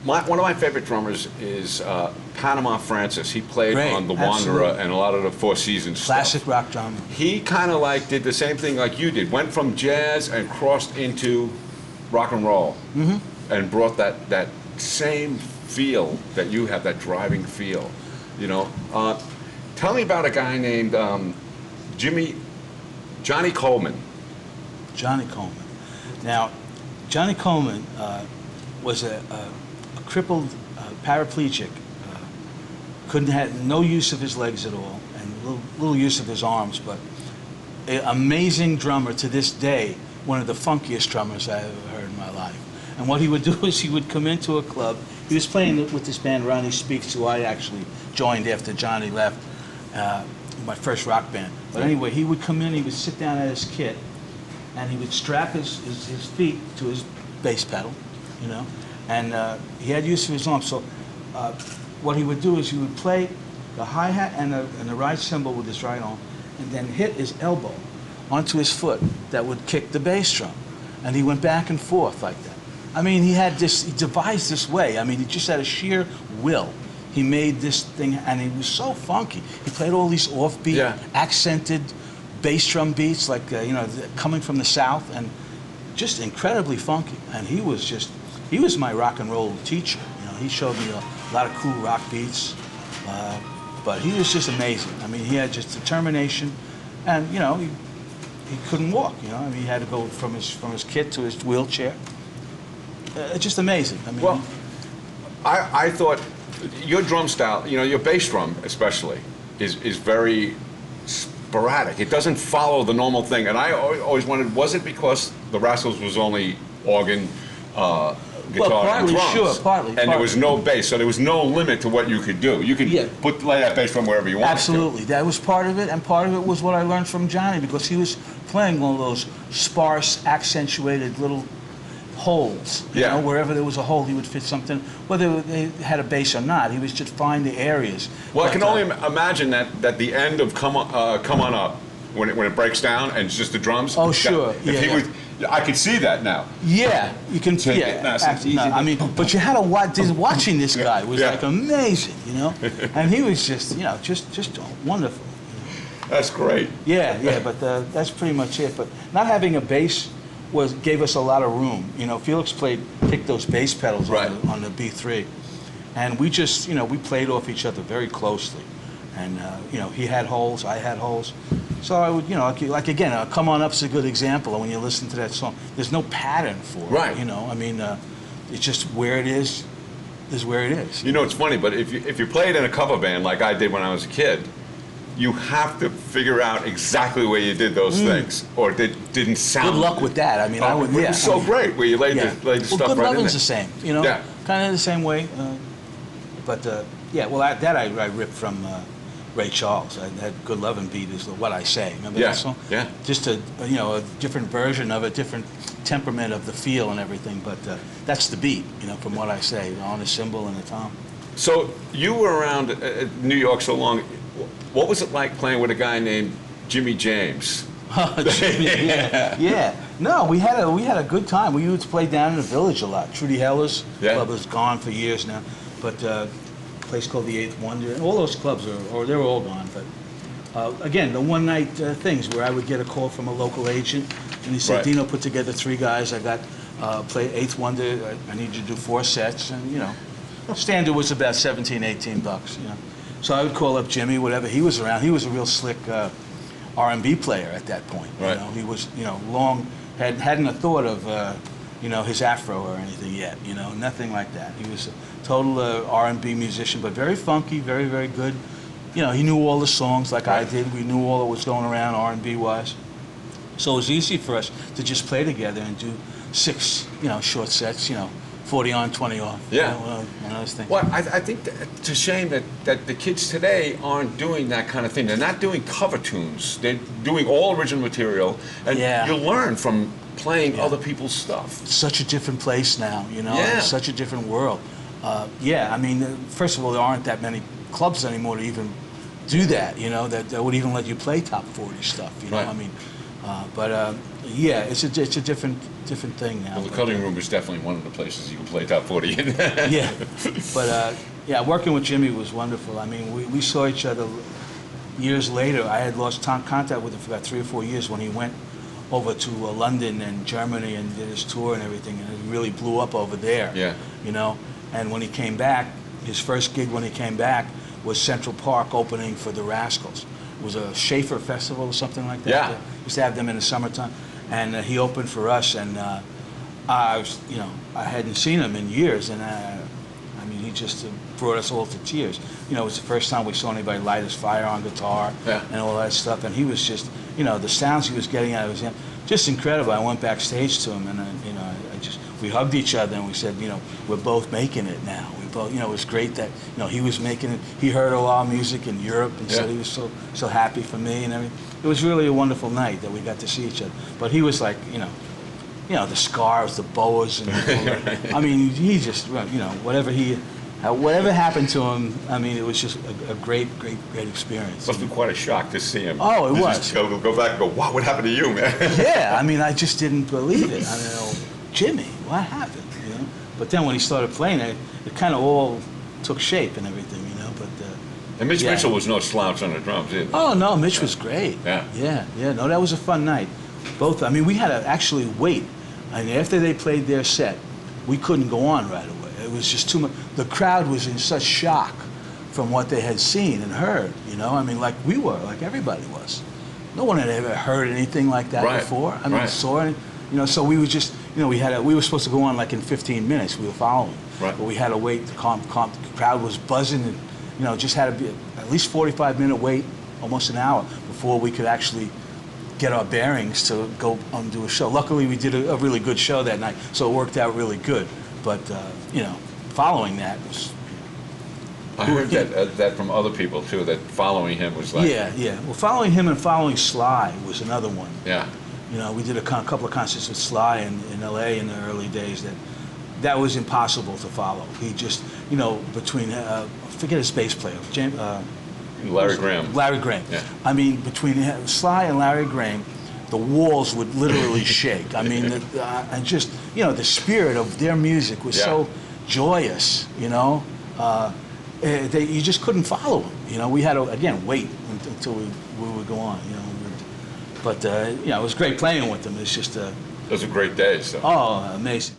One of my favorite drummers is Panama Francis. He played on The Wanderer and a lot of the Four Seasons Classic stuff. rock drummer. He kind of like did the same thing like you did. Went from jazz and crossed into rock and roll, and brought that same feel that you have, that driving feel. You know, tell me about a guy named Johnny Coleman. Johnny Coleman. Now, Johnny Coleman was a crippled paraplegic. Couldn't have no use of his legs at all, and little use of his arms, but an amazing drummer to this day. One of the funkiest drummers I ever heard in my life. And what he would do is he would come into a club. He was playing with this band, Ronnie Speaks, who I actually joined after Johnny left, my first rock band. But anyway, he would come in, he would sit down at his kit, and he would strap his feet to his bass pedal, you know, and he had use of his arms. So what he would do is he would play the hi-hat and the right cymbal with his right arm, and then hit his elbow onto his foot that would kick the bass drum. And he went back and forth like that. I mean, he devised this way. I mean, he just had a sheer will. He made this thing, and he was so funky. He played all these offbeat, accented bass drum beats, like, you know, coming from the South, and just incredibly funky. And he was my rock and roll teacher. You know, he showed me a lot of cool rock beats, but he was just amazing. I mean, he had just determination, and, you know, he couldn't walk, you know. I mean, he had to go from his kit to his wheelchair. Just amazing. I mean, well, I thought your drum style, you know, your bass drum especially, is very sporadic. It doesn't follow the normal thing. And I always wondered, was it because the Rascals was only organ, guitar, partly, and drums? Sure, partly. There was no bass, so there was no limit to what you could do. You could lay that bass drum wherever you wanted. Absolutely. That was part of it, and part of it was what I learned from Johnny, because he was playing one of those sparse, accentuated little holes. You know, wherever there was a hole, he would fit something. Whether they had a bass or not, he was just find the areas. Well, but I can only imagine that the end of Come On Up, when it breaks down and it's just the drums. Oh, sure. I could see that now. Yeah, you can see it. I mean, but you had to watch. Watching this guy was like amazing, you know. And he was just, you know, just wonderful. That's great. Yeah, but that's pretty much it. But not having a bass gave us a lot of room. You know, Felix picked those bass pedals on the B3, and we just, you know, we played off each other very closely. And you know, he had holes, I had holes. So I would, you know, like again, Come On Up's a good example. When you listen to that song, there's no pattern for it. You know, I mean, it's just where it is where it is. You know, it's funny, but if you played in a cover band like I did when I was a kid, you have to figure out exactly where you did those things, or it didn't sound. Good luck with that. I mean, I would. It was so great where you laid the stuff right in there. Good Lovin's the same. You know, kind of the same way. But yeah, well, that I ripped from Ray Charles. That Good Lovin' beat is what I say. Remember that song? Yeah. Just a different version of it, different temperament of the feel and everything. But that's the beat, you know, from what I say, on the cymbal and the tom. So you were around New York so long. What was it like playing with a guy named Jimmy James? Jimmy, yeah. No, we had a good time. We used to play down in the Village a lot. Trudy Heller's club is gone for years now, but a place called the Eighth Wonder, and all those clubs they're all gone. But again, the one night things where I would get a call from a local agent, and he said, Dino, put together 3 guys. I got play Eighth Wonder. I need you to do 4 sets, and you know, standard was about $17, $18. You know. So I would call up Jimmy, whatever he was around. He was a real slick R&B player at that point. You know, he was, you know, hadn't a thought of, you know, his afro or anything yet. You know, nothing like that. He was a total R&B musician, but very funky, very, very good. You know, he knew all the songs like I did. We knew all that was going around R&B wise. So it was easy for us to just play together and do 6, you know, short sets. You know. 40 on, 20 off. Yeah. You know, one of those things. Well, I think it's a shame that the kids today aren't doing that kind of thing. They're not doing cover tunes. They're doing all original material. And you learn from playing other people's stuff. It's such a different place now, you know. It's such a different world. I mean, first of all, there aren't that many clubs anymore to even do that, you know, that would even let you play top 40 stuff, you know. I mean, Yeah, it's a different thing now. Well, the cutting room is definitely one of the places you can play top 40 in. Yeah, but yeah, working with Jimmy was wonderful. I mean, we saw each other years later. I had lost contact with him for about 3 or 4 years when he went over to London and Germany and did his tour and everything, and it really blew up over there. Yeah. You know, and when he came back, his first gig when he came back was Central Park opening for the Rascals. It was a Schaefer Festival or something like that. Yeah. They used to have them in the summertime, and he opened for us, and I was, you know, I hadn't seen him in years, and I mean, he just brought us all to tears. You know, it was the first time we saw anybody light his fire on guitar and all that stuff, and he was just, you know, the sounds he was getting out of him, just incredible. I went backstage to him, and you know, we hugged each other, and we said, you know, we're both making it now. We both, you know, it was great that, you know, he was making it. He heard a lot of music in Europe, and said he was so happy for me and everything. It was really a wonderful night that we got to see each other. But he was like, you know, the scars, the boas, and all that. I mean, he just, you know, whatever happened to him, I mean, it was just a great experience. Must be quite a shock to see him. Oh, it was. Just go back and go, wow, what happened to you, man? Yeah, I mean, I just didn't believe it. I mean, oh, Jimmy, what happened? You know. But then when he started playing, it kind of all took shape and everything, you know. But and Mitch Mitchell was no slouch on the drums either. Oh no, Mitch was great. Yeah. No, that was a fun night. Both. I mean, we had to actually wait. I mean, after they played their set, we couldn't go on right away. It was just too much. The crowd was in such shock from what they had seen and heard. You know, I mean, like we were, like everybody was. No one had ever heard anything like that before. I mean, saw it. You know, so we were just, you know, we were supposed to go on like in 15 minutes. We were following, but we had to wait. The crowd was buzzing, and you know, just had to be at least 45-minute wait, almost an hour, before we could actually get our bearings to go and do a show. Luckily, we did a really good show that night, so it worked out really good. But you know, following that was. I heard that from other people too. That following him was like. Yeah. Well, following him and following Sly was another one. Yeah. You know, we did a couple of concerts with Sly in L.A. in the early days that was impossible to follow. He just, you know, between forget his bass player, Larry Graham. Larry Graham. Yeah. I mean, between Sly and Larry Graham, the walls would literally shake. I mean, and just, you know, the spirit of their music was so joyous, you know. You just couldn't follow them. You know, we had to, again, wait until we would go on, you know. But, you know, it was great playing with them. It's just... Those were great days. So. Oh, amazing.